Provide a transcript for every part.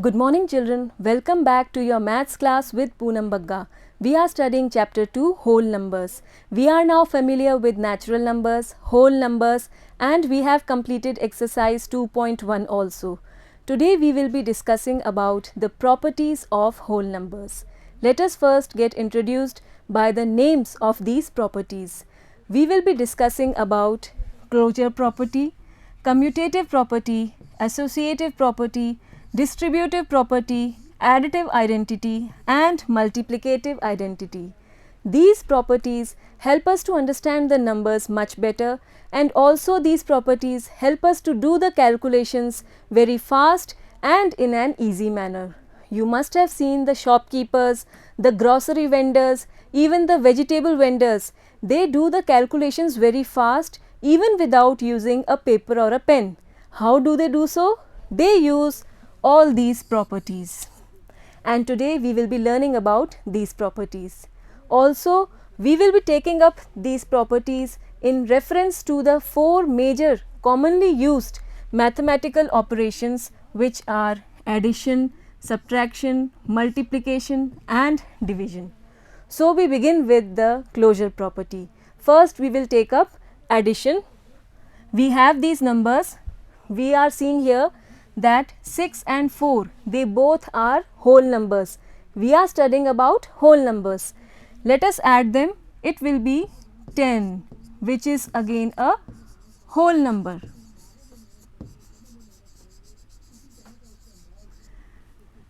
Good morning children, welcome back to your maths class with Poonam Bagga. We are studying chapter 2 whole numbers. We are now familiar with natural numbers, whole numbers and we have completed exercise 2.1 also. Today we will be discussing about the properties of whole numbers. Let us first get introduced by the names of these properties. We will be discussing about closure property, commutative property, associative property, distributive property, additive identity and multiplicative identity. These properties help us to understand the numbers much better, and also these properties help us to do the calculations very fast and in an easy manner. You must have seen the shopkeepers, the grocery vendors, even the vegetable vendors. They do the calculations very fast even without using a paper or a pen. How do they do so? They use all these properties. And today we will be learning about these properties. Also, we will be taking up these properties in reference to the four major commonly used mathematical operations, which are addition, subtraction, multiplication and division. So, we begin with the closure property. First, we will take up addition. We have these numbers. We are seeing here that 6 and 4, they both are whole numbers. We are studying about whole numbers. Let us add them. It will be 10, which is again a whole number.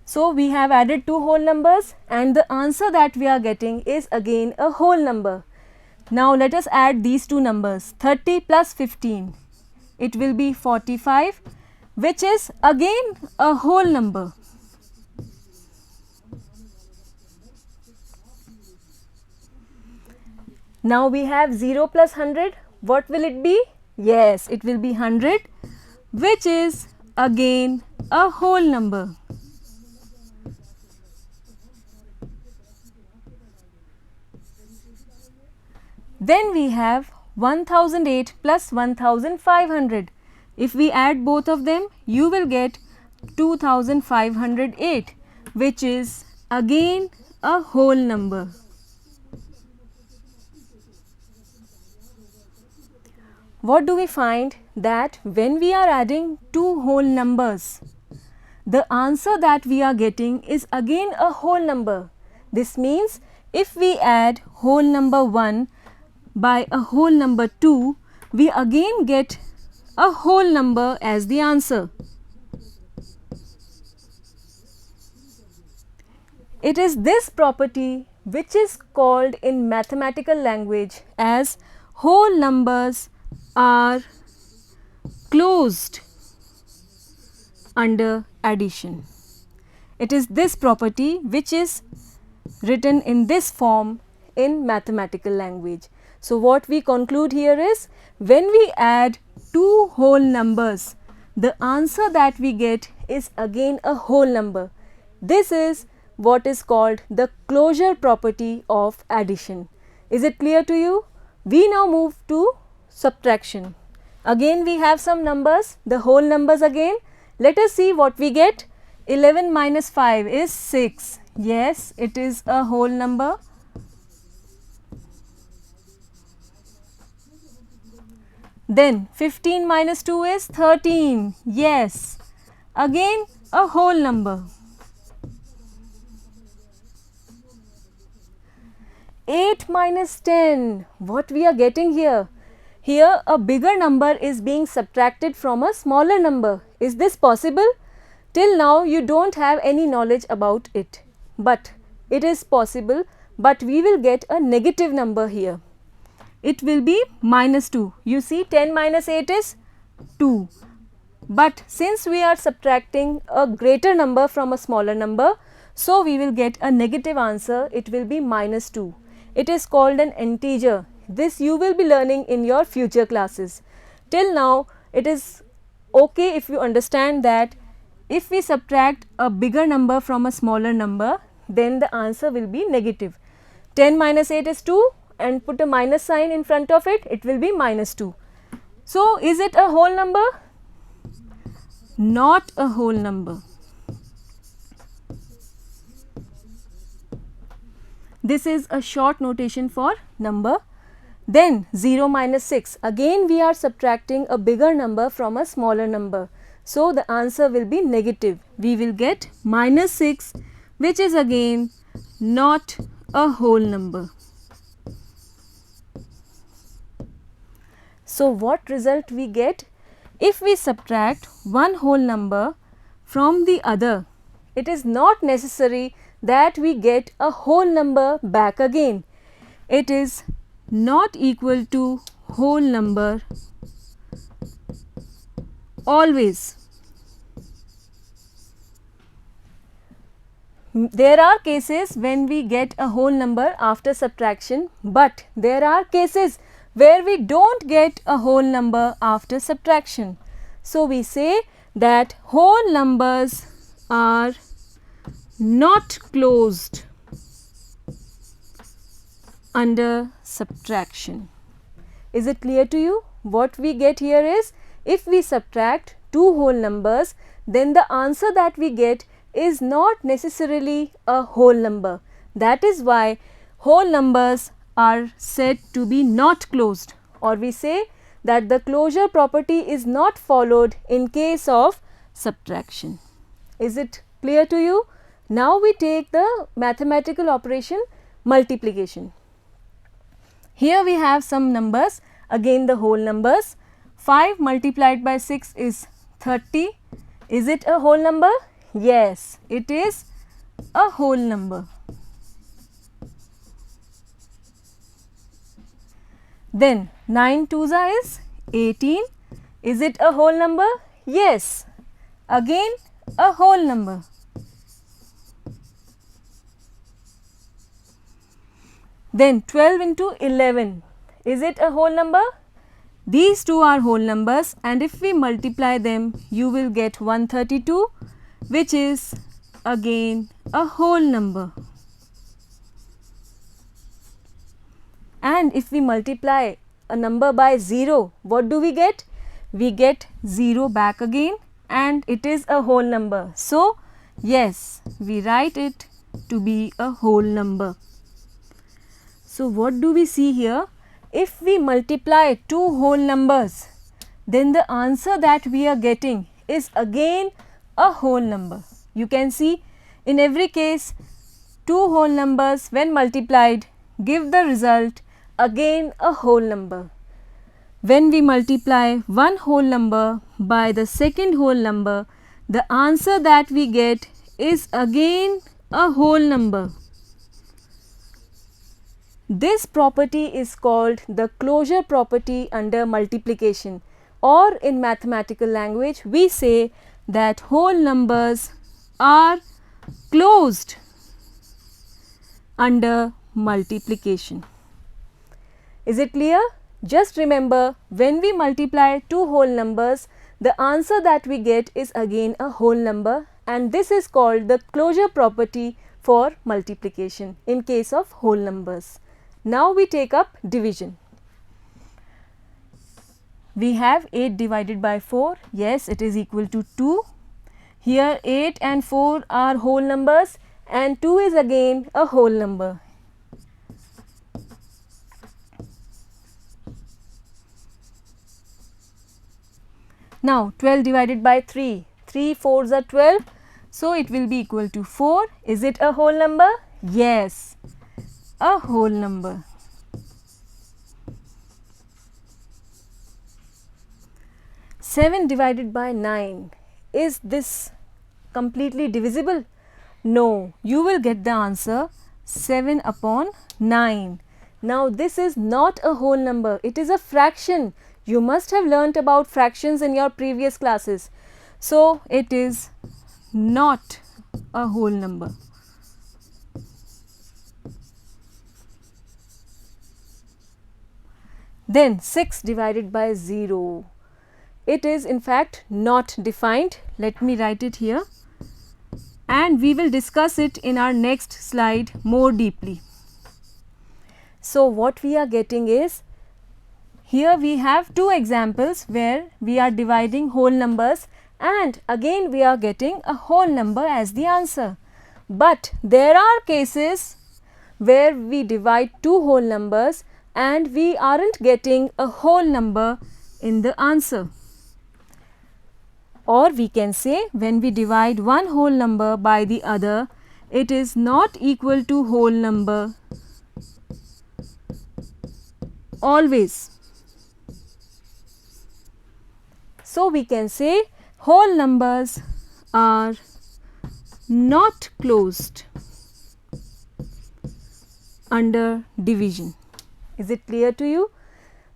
So, we have added two whole numbers and the answer that we are getting is again a whole number. Now, let us add these two numbers, 30 plus 15. It will be 45, which is again a whole number. Now we have 0 plus 100. What will it be? Yes, it will be 100, which is again a whole number. Then we have 1008 plus 1500. If we add both of them, you will get 2508, which is again a whole number. What do we find? That when we are adding two whole numbers, the answer that we are getting is again a whole number. This means if we add whole number 1 by a whole number 2, we again get a whole number as the answer. It is this property which is called in mathematical language as whole numbers are closed under addition. It is this property which is written in this form in mathematical language. So, what we conclude here is when we add two whole numbers, the answer that we get is again a whole number. This is what is called the closure property of addition. Is it clear to you? We now move to subtraction. Again we have some numbers, the whole numbers again. Let us see what we get. 11 minus 5 is 6. Yes, it is a whole number. Then 15 minus 2 is 13. Yes, again a whole number. 8 minus 10. What we are getting here? Here a bigger number is being subtracted from a smaller number. Is this possible? Till now you don't have any knowledge about it. But it is possible, but we will get a negative number here. It will be minus 2. You see 10 minus 8 is 2. But since we are subtracting a greater number from a smaller number, so we will get a negative answer. It will be minus 2. It is called an integer. This you will be learning in your future classes. Till now it is okay if you understand that if we subtract a bigger number from a smaller number, then the answer will be negative. 10 minus 8 is 2. And put a minus sign in front of it, it will be minus 2. So, is it a whole number? Not a whole number. This is a short notation for number. Then 0 minus 6, again we are subtracting a bigger number from a smaller number. So, the answer will be negative. We will get minus 6, which is again not a whole number. So, what result we get? If we subtract one whole number from the other, it is not necessary that we get a whole number back again. It is not equal to whole number always. There are cases when we get a whole number after subtraction, but there are cases where we don't get a whole number after subtraction. So, we say that whole numbers are not closed under subtraction. Is it clear to you? What we get here is, if we subtract two whole numbers, then the answer that we get is not necessarily a whole number. That is why whole numbers are said to be not closed, or we say that the closure property is not followed in case of subtraction. Is it clear to you? Now, we take the mathematical operation multiplication. Here we have some numbers, again the whole numbers. 5 multiplied by 6 is 30. Is it a whole number? Yes, it is a whole number. Then 9 twos is 18. Is it a whole number? Yes, again a whole number. Then 12 into 11, is it a whole number? These two are whole numbers, and if we multiply them, you will get 132, which is again a whole number. And if we multiply a number by 0, what do we get? We get 0 back again, and it is a whole number. So, yes, we write it to be a whole number. So, what do we see here? If we multiply two whole numbers, then the answer that we are getting is again a whole number. You can see in every case two whole numbers when multiplied give the result again a whole number. When we multiply one whole number by the second whole number, the answer that we get is again a whole number. This property is called the closure property under multiplication, or in mathematical language we say that whole numbers are closed under multiplication. Is it clear? Just remember, when we multiply two whole numbers, the answer that we get is again a whole number, and this is called the closure property for multiplication in case of whole numbers. Now, we take up division. We have 8 divided by 4, yes, it is equal to 2. Here 8 and 4 are whole numbers, and 2 is again a whole number. Now, 12 divided by 3, 3 4s are 12, so it will be equal to 4. Is it a whole number? Yes, a whole number. Seven divided by 9, is this completely divisible? No, you will get the answer 7 upon 9. Now, this is not a whole number, it is a fraction. You must have learnt about fractions in your previous classes. So, it is not a whole number. Then 6 divided by 0. It is in fact not defined. Let me write it here, and we will discuss it in our next slide more deeply. So, what we are getting is, here we have two examples where we are dividing whole numbers, and again we are getting a whole number as the answer. But there are cases where we divide two whole numbers and we aren't getting a whole number in the answer. Or we can say when we divide one whole number by the other, it is not equal to whole number always. So we can say whole numbers are not closed under division. Is it clear to you?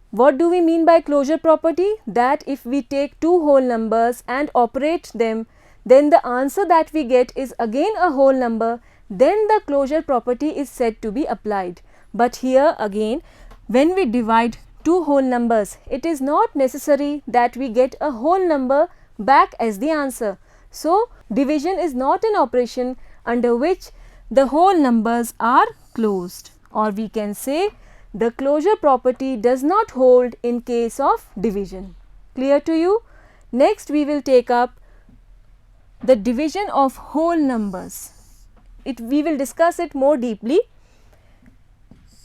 What do we mean by closure property? That if we take two whole numbers and operate them, then the answer that we get is again a whole number, then the closure property is said to be applied. But here again, when we divide two whole numbers, it is not necessary that we get a whole number back as the answer. So, division is not an operation under which the whole numbers are closed, or we can say the closure property does not hold in case of division. Clear to you? Next we will take up the division of whole numbers. We will discuss it more deeply.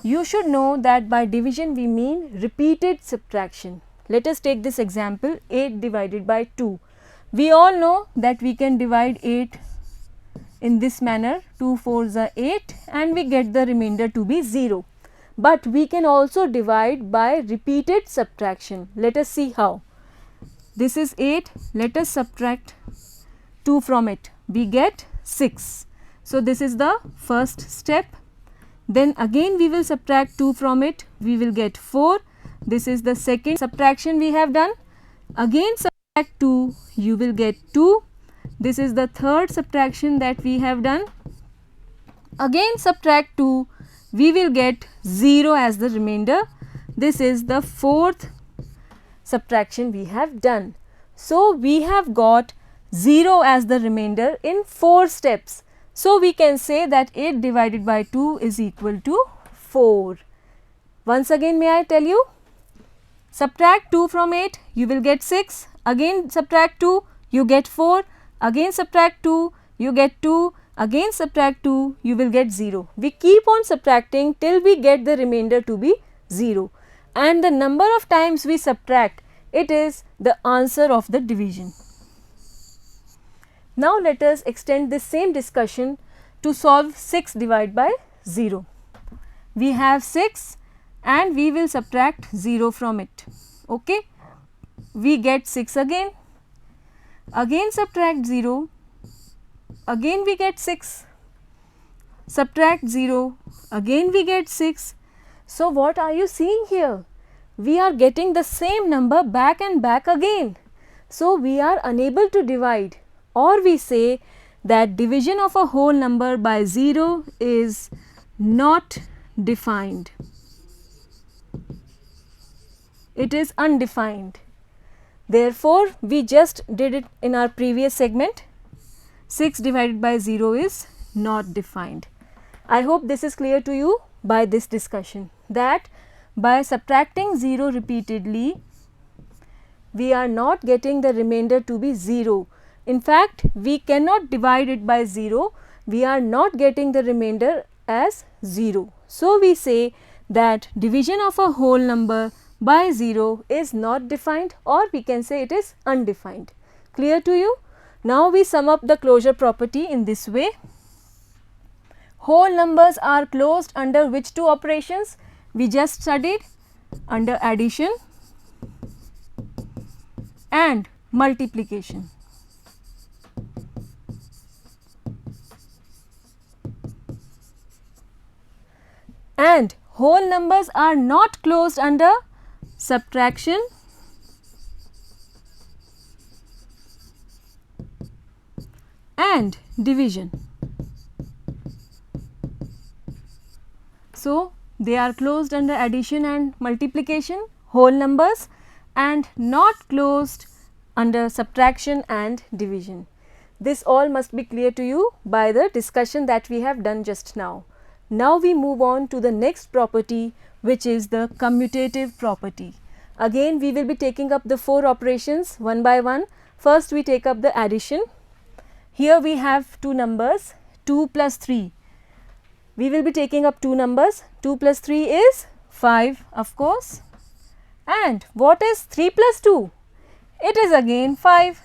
You should know that by division we mean repeated subtraction. Let us take this example, 8 divided by 2. We all know that we can divide 8 in this manner, 2 4s are 8 and we get the remainder to be 0. But we can also divide by repeated subtraction. Let us see how. This is 8, let us subtract 2 from it, we get 6. So, this is the first step. Then again we will subtract 2 from it, we will get 4. This is the second subtraction we have done. Again subtract 2, you will get 2. This is the third subtraction that we have done. Again subtract 2, we will get 0 as the remainder. This is the fourth subtraction we have done. So, we have got 0 as the remainder in 4 steps. So, we can say that 8 divided by 2 is equal to 4. Once again may I tell you, subtract 2 from 8, you will get 6, again subtract 2, you get 4, again subtract 2, you get 2, again subtract 2, you will get 0. We keep on subtracting till we get the remainder to be 0, and the number of times we subtract, it is the answer of the division. Now, let us extend this same discussion to solve 6 divided by 0. We have 6 and we will subtract 0 from it. Okay? We get 6 again subtract 0, again we get 6, subtract 0, again we get 6. So, what are you seeing here? We are getting the same number back and back again. So, we are unable to divide, or we say that division of a whole number by 0 is not defined. It is undefined. Therefore, we just did it in our previous segment. 6 divided by 0 is not defined. I hope this is clear to you by this discussion, that by subtracting 0 repeatedly, we are not getting the remainder to be 0. In fact, we cannot divide it by 0, we are not getting the remainder as 0. So, we say that division of a whole number by 0 is not defined, or we can say it is undefined. Clear to you? Now, we sum up the closure property in this way. Whole numbers are closed under which two operations? We just studied, under addition and multiplication. And whole numbers are not closed under subtraction and division. So, they are closed under addition and multiplication, whole numbers, and not closed under subtraction and division. This all must be clear to you by the discussion that we have done just now. Now, we move on to the next property, which is the commutative property. Again, we will be taking up the 4 operations one by one. First, we take up the addition. Here we have two numbers, 2 plus 3. we will be taking up two numbers. 2 plus 3 is 5, of course. And what is 3 plus 2? It is again 5.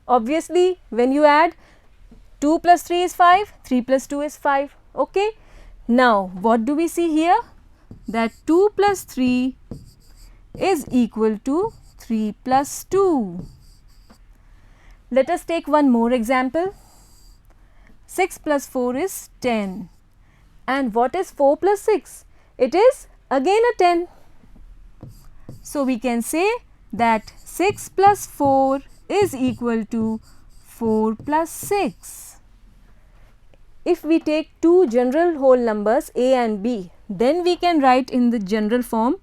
Obviously, when you add 2 plus 3 is 5, 3 plus 2 is 5. Okay. Now, what do we see here? That 2 plus 3 is equal to 3 plus 2. Let us take one more example. 6 plus 4 is 10. And what is 4 plus 6? It is again a 10. So, we can say that 6 plus 4 is equal to 4 plus 6. If we take two general whole numbers a and b, then we can write in the general form.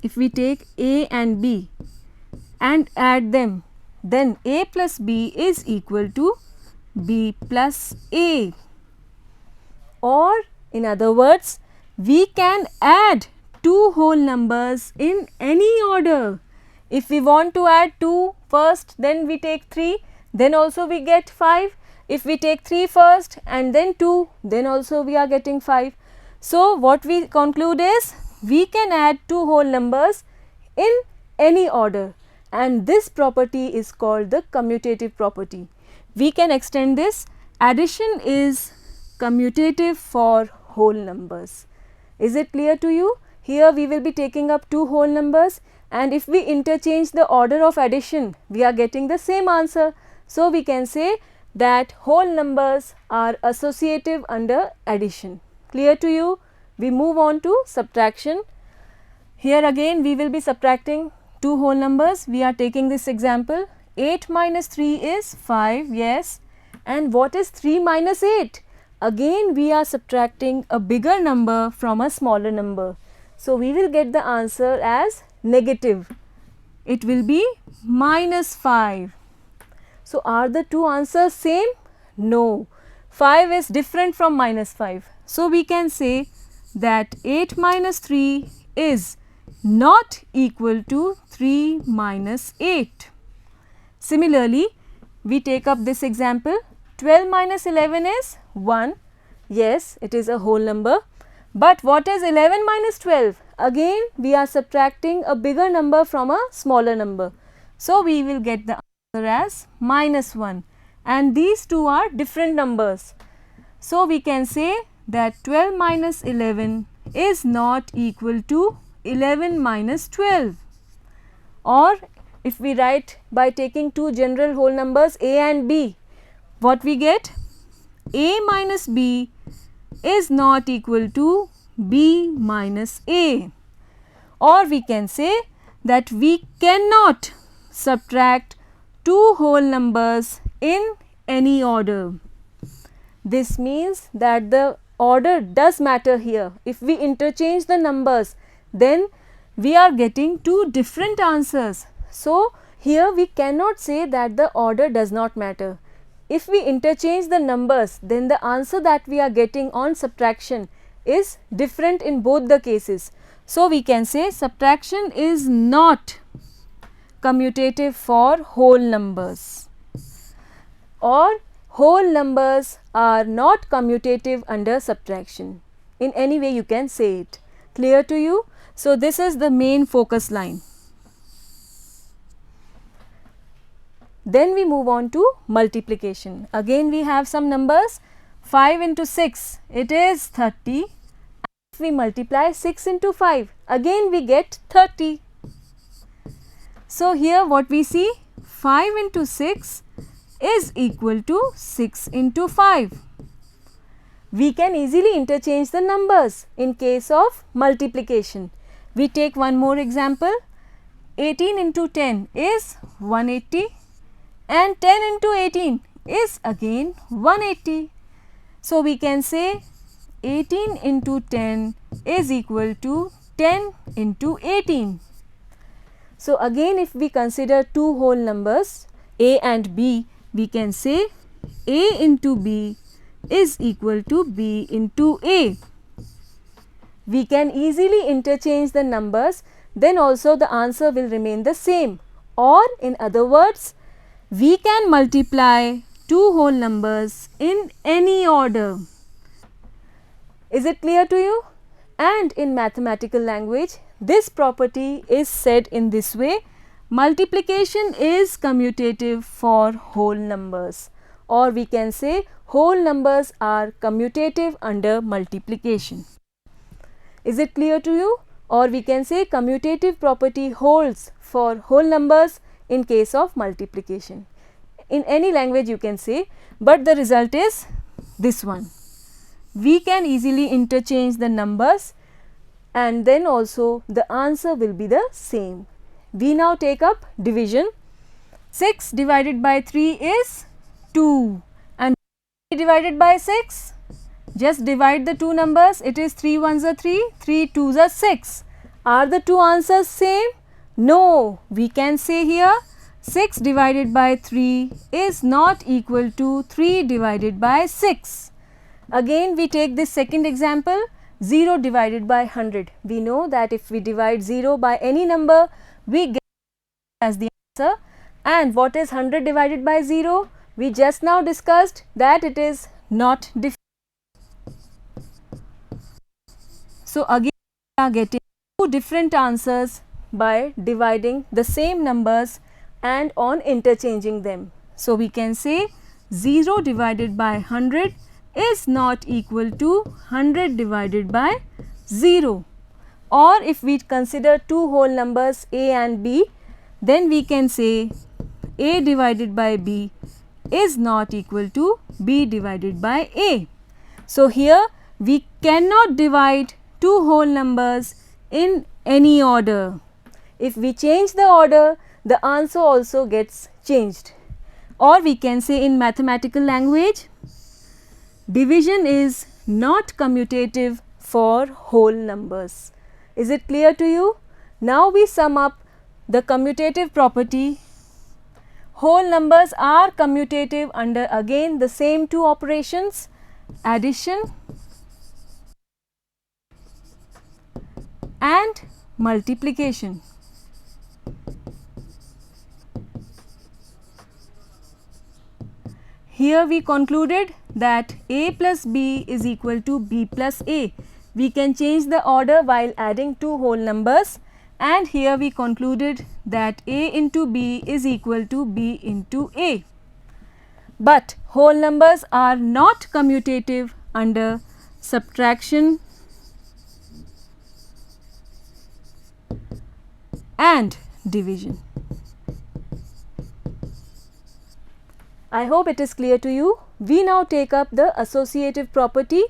If we take a and b and add them, then a plus b is equal to b plus a. Or in other words, we can add two whole numbers in any order. If we want to add 2 first, then we take 3, then also we get 5. If we take 3 first and then 2, then also we are getting 5. So, what we conclude is we can add two whole numbers in any order, and this property is called the commutative property. We can extend this. Addition is commutative for whole numbers. Is it clear to you? Here we will be taking up two whole numbers, and if we interchange the order of addition, we are getting the same answer. So, we can say that whole numbers are associative under addition. Clear to you? We move on to subtraction. Here again we will be subtracting two whole numbers. We are taking this example. 8 minus 3 is 5, yes. And what is 3 minus 8? Again we are subtracting a bigger number from a smaller number. So, we will get the answer as negative. It will be minus 5. So, are the two answers same? No. 5 is different from minus 5. So, we can say that 8 minus 3 is not equal to 3 minus 8. Similarly, we take up this example. 12 minus 11 is 1. Yes, it is a whole number. But what is 11 minus 12? Again we are subtracting a bigger number from a smaller number. So, we will get the answer as minus 1, and these two are different numbers. So, we can say that 12 minus 11 is not equal to 11 minus 12. Or if we write by taking two general whole numbers a and b, what we get? A minus b is not equal to b minus a. Or we can say that we cannot subtract two whole numbers in any order. This means that the order does matter here. If we interchange the numbers, then we are getting two different answers. So, here we cannot say that the order does not matter. If we interchange the numbers, then the answer that we are getting on subtraction is different in both the cases. So, we can say subtraction is not commutative for whole numbers, or whole numbers are not commutative under subtraction. In any way you can say it. Clear to you? So, this is the main focus line. Then we move on to multiplication. Again we have some numbers. 5 into 6, it is 30. If we multiply 6 into 5, again we get 30. So, here what we see, 5 into 6 is equal to 6 into 5. We can easily interchange the numbers in case of multiplication. We take one more example. 18 into 10 is 180, and 10 into 18 is again 180. So, we can say 18 into 10 is equal to 10 into 18. So, again if we consider two whole numbers a and b, we can say a into b is equal to b into a. We can easily interchange the numbers, then also the answer will remain the same, or in other words, we can multiply two whole numbers in any order. Is it clear to you? And in mathematical language, this property is said in this way: multiplication is commutative for whole numbers, or we can say whole numbers are commutative under multiplication. Is it clear to you? Or we can say commutative property holds for whole numbers in case of multiplication. In any language you can say, but the result is this one. We can easily interchange the numbers and then also the answer will be the same. We now take up division. 6 divided by 3 is 2 and 3 divided by 6, just divide the two numbers, it is 3 ones are 3, 3 twos are 6. Are the two answers same? No, we can say here 6 divided by 3 is not equal to 3 divided by 6. Again we take this second example, 0 divided by 100. We know that if we divide 0 by any number, we get as the answer. And what is 100 divided by 0? We just now discussed that it is not different. So again we are getting two different answers by dividing the same numbers and on interchanging them. So we can say 0 divided by 100 is not equal to 100 divided by 0. Or if we consider two whole numbers a and b, then we can say a divided by b is not equal to b divided by a. So here we cannot divide two whole numbers in any order. If we change the order, the answer also gets changed. Or we can say in mathematical language, division is not commutative for whole numbers. Is it clear to you? Now we sum up the commutative property. Whole numbers are commutative under again the same two operations, addition and multiplication. Here we concluded that a plus b is equal to b plus a. We can change the order while adding two whole numbers, and here we concluded that a into b is equal to b into a. But whole numbers are not commutative under subtraction and division. I hope it is clear to you. We now take up the associative property.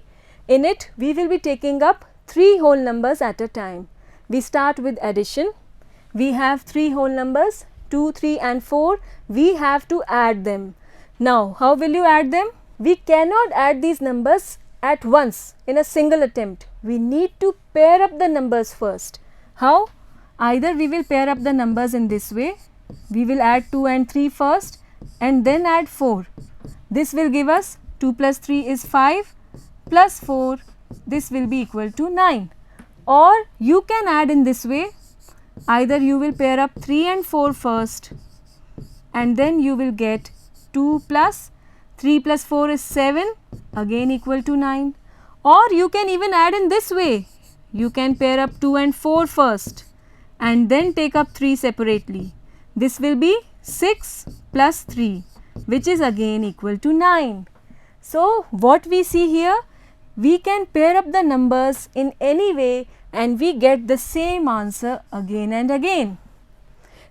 In it, we will be taking up three whole numbers at a time. We start with addition. We have three whole numbers, 2, 3 and 4. We have to add them. Now, how will you add them? We cannot add these numbers at once in a single attempt. We need to pair up the numbers first. How? Either we will pair up the numbers in this way. We will add 2 and 3 first and then add 4. This will give us 2 plus 3 is 5 plus 4, this will be equal to 9. Or you can add in this way, either you will pair up 3 and 4 first and then you will get 2 plus 3 plus 4 is 7, again equal to 9. Or you can even add in this way, you can pair up 2 and 4 first and then take up 3 separately. This will be 6 plus 3, which is again equal to 9. So what we see here, we can pair up the numbers in any way and we get the same answer again and again.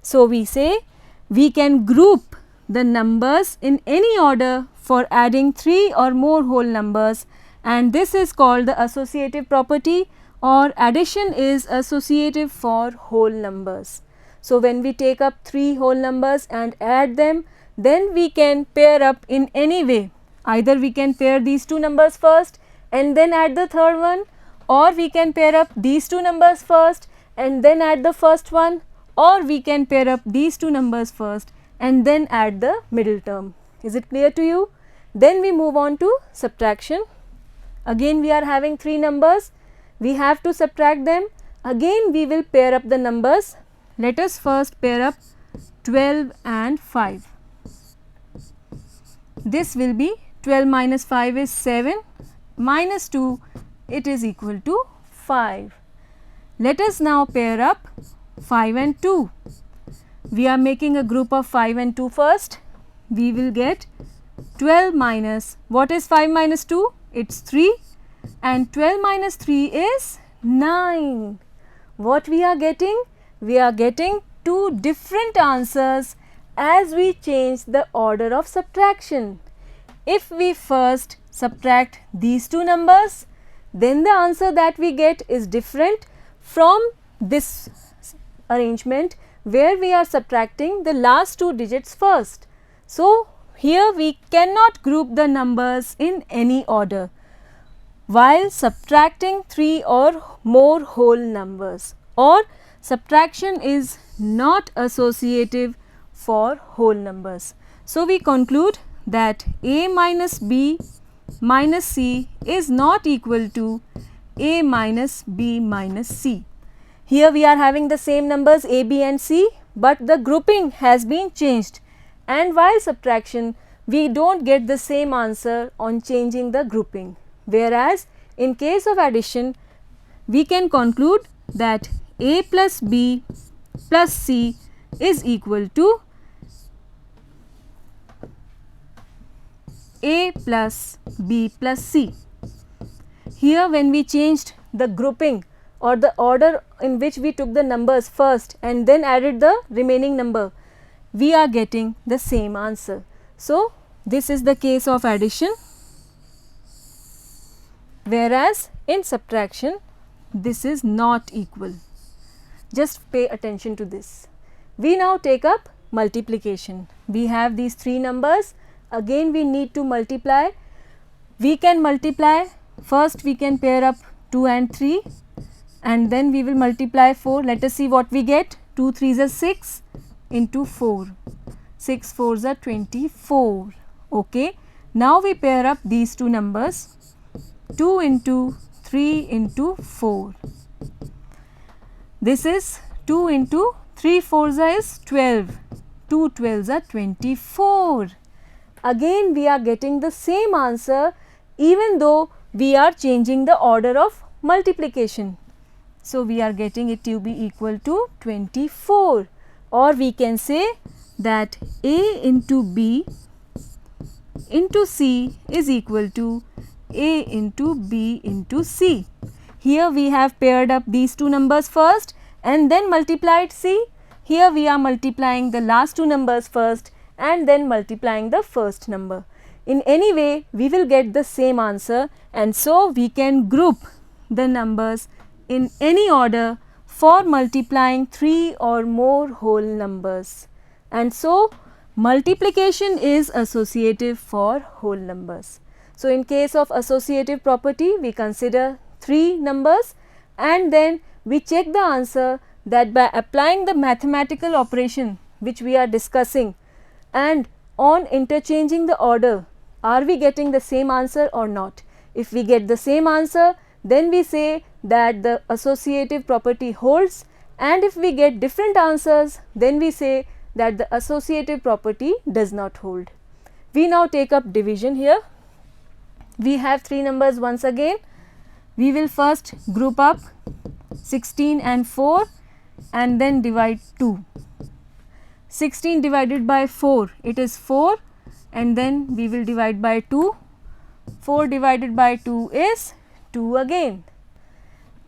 So we say we can group the numbers in any order for adding 3 or more whole numbers, and this is called the associative property, or addition is associative for whole numbers. So when we take up 3 whole numbers and add them, then we can pair up in any way. Either we can pair these two numbers first and then add the third one, or we can pair up these two numbers first and then add the first one, or we can pair up these two numbers first and then add the middle term. Is it clear to you? Then we move on to subtraction. Again we are having 3 numbers, we have to subtract them. Again we will pair up the numbers. Let us first pair up 12 and 5. this will be 12 minus 5 is 7, minus 2, it is equal to 5. Let us now pair up 5 and 2. We are making a group of 5 and 2 first. We will get 12 minus, what is 5 minus 2? It's 3, and 12 minus 3 is 9. What we are getting? We are getting two different answers as we change the order of subtraction. If we first subtract these two numbers, then the answer that we get is different from this arrangement where we are subtracting the last two digits first. So, here we cannot group the numbers in any order while subtracting 3 or more whole numbers, or subtraction is not associative for whole numbers. So, we conclude that A minus B minus C is not equal to A minus B minus C. Here we are having the same numbers A, B and C, but the grouping has been changed, and while subtraction we do not get the same answer on changing the grouping, whereas in case of addition we can conclude that A plus B plus C is equal to A plus B plus C. Here when we changed the grouping or the order in which we took the numbers first and then added the remaining number, we are getting the same answer. So, this is the case of addition, whereas in subtraction this is not equal. Just pay attention to this. We now take up multiplication. We have these three numbers, again we need to multiply. We can multiply, first we can pair up 2 and 3 and then we will multiply 4. Let us see what we get. 2 3s are 6 into 4, 6 4s are 24. Okay. Now we pair up these two numbers, 2 into 3 into 4. This is 2 into 3 4s is 12, 2 12s are 24. Again we are getting the same answer even though we are changing the order of multiplication. So, we are getting it to be equal to 24, or we can say that A into B into C is equal to A into B into C. Here we have paired up these two numbers first and then multiplied C. Here we are multiplying the last two numbers first and then multiplying the first number. In any way we will get the same answer, and so we can group the numbers in any order for multiplying 3 or more whole numbers, and so multiplication is associative for whole numbers. So, in case of associative property we consider 3 numbers and then we check the answer that by applying the mathematical operation which we are discussing and on interchanging the order, are we getting the same answer or not. If we get the same answer, then we say that the associative property holds, and if we get different answers, then we say that the associative property does not hold. We now take up division here. We have 3 numbers once again. We will first group up 16 and 4 and then divide 2. 16 divided by 4, it is 4, and then we will divide by 2. 4 divided by 2 is 2 again.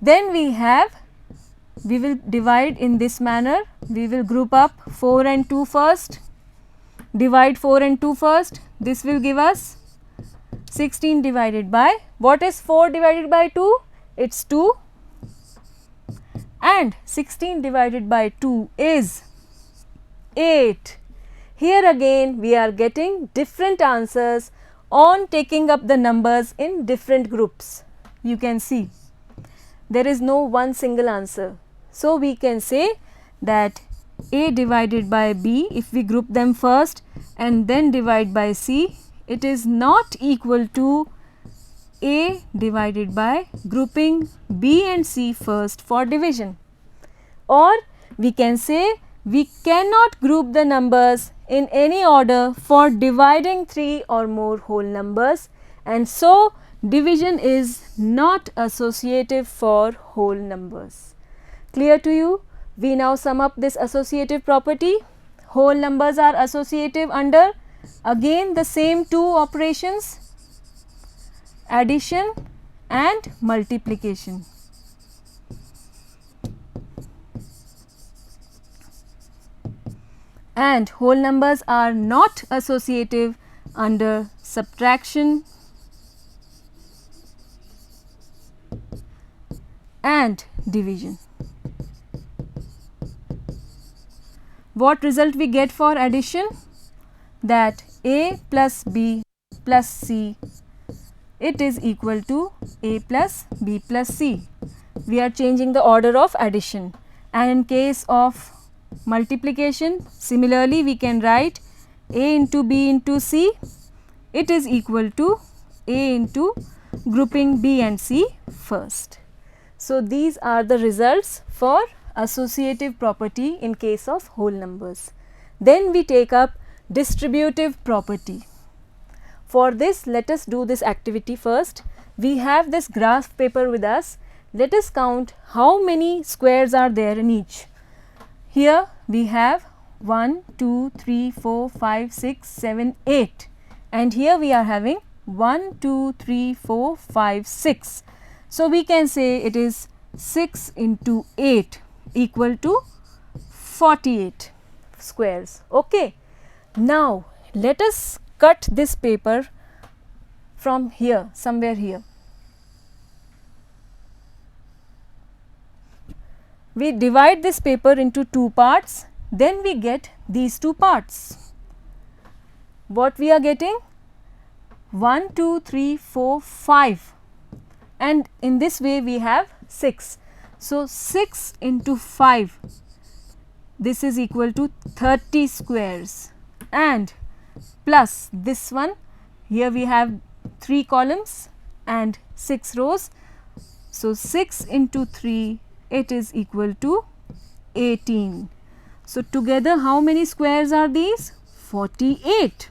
Then we will divide in this manner. We will group up 4 and 2 first, divide 4 and 2 first. This will give us 16 divided by, what is 4 divided by 2? It is 2, and 16 divided by 2 is 8. Here again we are getting different answers on taking up the numbers in different groups. You can see there is no one single answer. So, we can say that A divided by B, if we group them first and then divide by C, it is not equal to A divided by grouping B and C first for division. Or we can say we cannot group the numbers in any order for dividing 3 or more whole numbers, and so division is not associative for whole numbers. Clear to you? We now sum up this associative property. Whole numbers are associative under again the same two operations, addition and multiplication. And whole numbers are not associative under subtraction and division. What result we get for addition? That A plus B plus C, it is equal to A plus B plus C. We are changing the order of addition. And in case of multiplication, similarly we can write A into B into C, it is equal to A into grouping B and C first. So these are the results for associative property in case of whole numbers. Then we take up distributive property. For this, let us do this activity first. We have this graph paper with us. Let us count how many squares are there in each. Here we have 1, 2, 3, 4, 5, 6, 7, 8, and here we are having 1, 2, 3, 4, 5, 6. So we can say it is 6 into 8 equal to 48 squares. Okay. Now let us cut this paper from here, somewhere here. We divide this paper into two parts, then we get these two parts. What we are getting? 1, 2, 3, 4, 5, and in this way we have 6. So 6 into 5, this is equal to 30 squares, and plus this one, here we have 3 columns and 6 rows. So 6 into 3, it is equal to 18. So together how many squares are these? 48.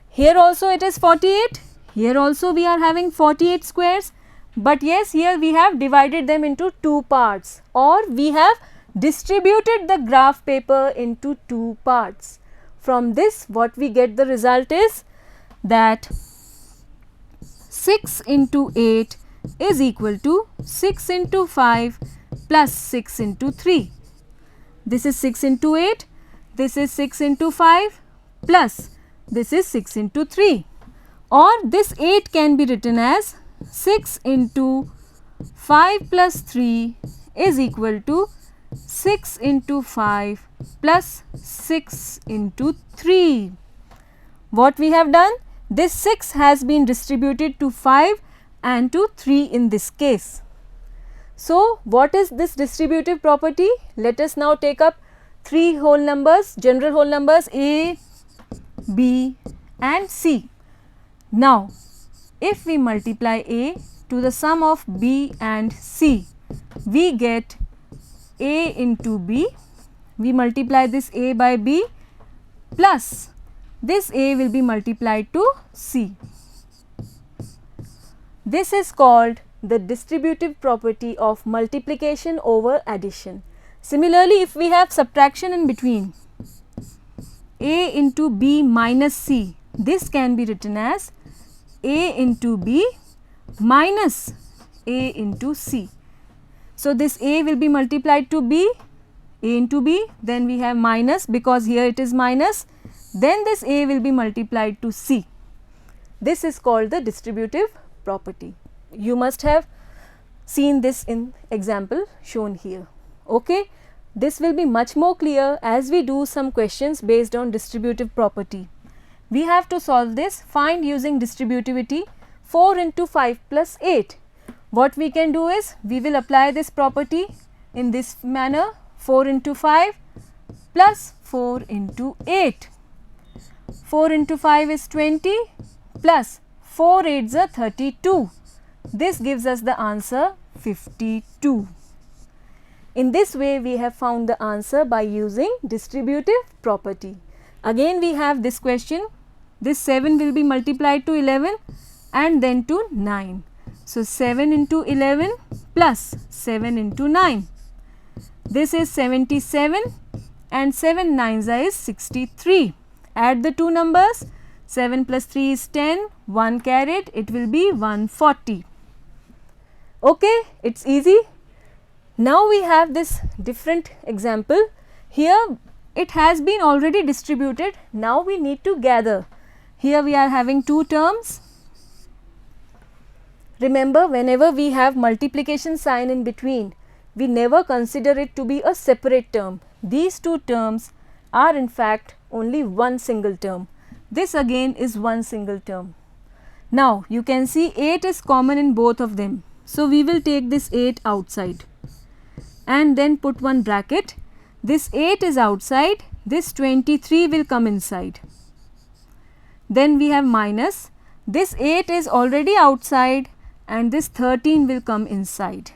Here also it is 48, here also we are having 48 squares, but yes, here we have divided them into two parts, or we have distributed the graph paper into two parts. From this, what we get the result is that 6 into 8 is equal to 6 into 5 plus 6 into 3. This is 6 into 8, this is 6 into 5 plus this is 6 into 3, or this 8 can be written as 6 into 5 plus 3 is equal to 6 into 5 plus 6 into 3. What we have done? This 6 has been distributed to 5 and to 3 in this case. So what is this distributive property? Let us now take up 3 whole numbers, general whole numbers A, B and C. Now if we multiply A to the sum of B and C, we get A into B. We multiply this A by B plus this A will be multiplied to C. This is called the distributive property of multiplication over addition. Similarly, if we have subtraction in between, A into B minus C, this can be written as A into B minus A into C. So this A will be multiplied to B, A into B, then we have minus because here it is minus, then this A will be multiplied to C. This is called the distributive property. You must have seen this in example shown here. Okay. This will be much more clear as we do some questions based on distributive property. We have to solve this. Find using distributivity 4 into 5 plus 8. What we can do is we will apply this property in this manner: 4 into 5 plus 4 into 8. 4 into 5 is 20 plus 4 8s are 32. This gives us the answer 52. In this way we have found the answer by using distributive property. Again we have this question, this 7 will be multiplied to 11 and then to 9. So 7 into 11 plus 7 into 9. This is 77 and 7 nines is 63. Add the two numbers, 7 plus 3 is 10, 1 carried, it will be 140. Okay, it's easy. Now we have this different example. Here it has been already distributed. Now we need to gather. Here we are having two terms. Remember, whenever we have multiplication sign in between, we never consider it to be a separate term. These two terms are in fact only one single term. This again is one single term. Now you can see 8 is common in both of them. So we will take this 8 outside and then put one bracket. This 8 is outside, this 23 will come inside. Then we have minus, this 8 is already outside and this 13 will come inside.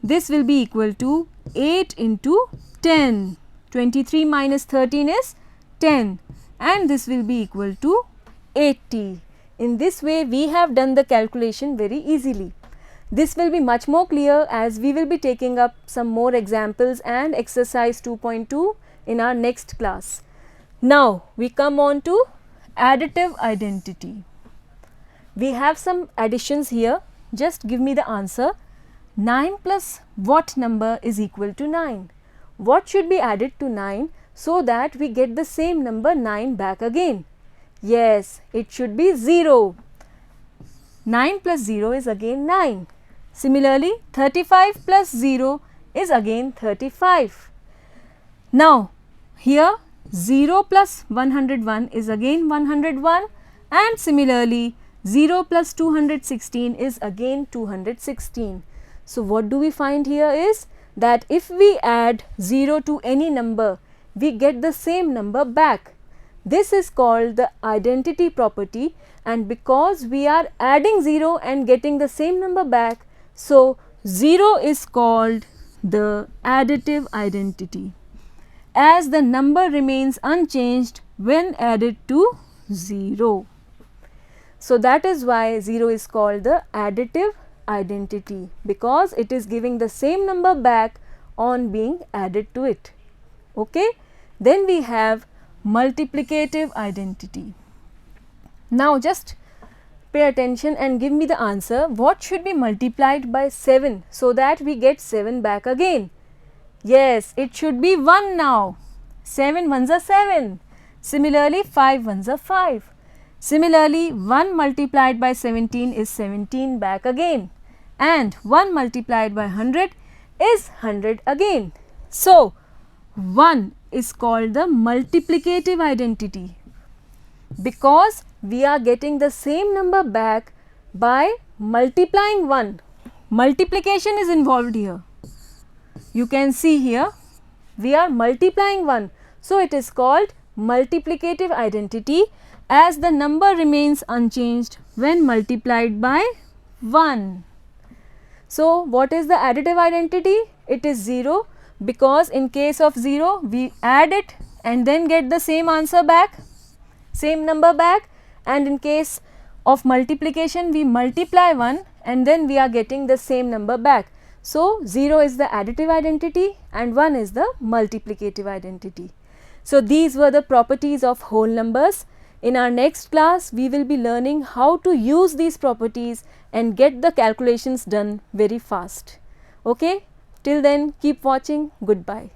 This will be equal to 8 into 10. 23 minus 13 is 10 and this will be equal to 80. In this way we have done the calculation very easily. This will be much more clear as we will be taking up some more examples and exercise 2.2 in our next class. Now we come on to additive identity. We have some additions here. Just give me the answer. 9 plus what number is equal to 9? What should be added to 9 so that we get the same number 9 back again? Yes, it should be 0. 9 plus 0 is again 9. Similarly, 35 plus 0 is again 35. Now, here 0 plus 101 is again 101 and similarly 0 plus 216 is again 216. So, what do we find here is that if we add 0 to any number, we get the same number back. This is called the identity property, and because we are adding 0 and getting the same number back, so 0 is called the additive identity, as the number remains unchanged when added to 0. So that is why 0 is called the additive identity, because it is giving the same number back on being added to it. Okay. Then we have multiplicative identity. Now just pay attention and give me the answer. What should be multiplied by 7 so that we get 7 back again? Yes, it should be 1 now. 7 ones are 7. Similarly, 5 ones are 5. Similarly, 1 multiplied by 17 is 17 back again, and 1 multiplied by 100 is 100 again. So, 1 is called the multiplicative identity, because we are getting the same number back by multiplying 1. Multiplication is involved here. You can see here we are multiplying 1. So, it is called multiplicative identity, as the number remains unchanged when multiplied by 1. So, what is the additive identity? It is 0, because in case of 0 we add it and then get the same answer back, same number back, and in case of multiplication we multiply 1 and then we are getting the same number back. So, 0 is the additive identity and 1 is the multiplicative identity. So, these were the properties of whole numbers. In our next class, we will be learning how to use these properties and get the calculations done very fast. Okay? Till then, keep watching. Goodbye.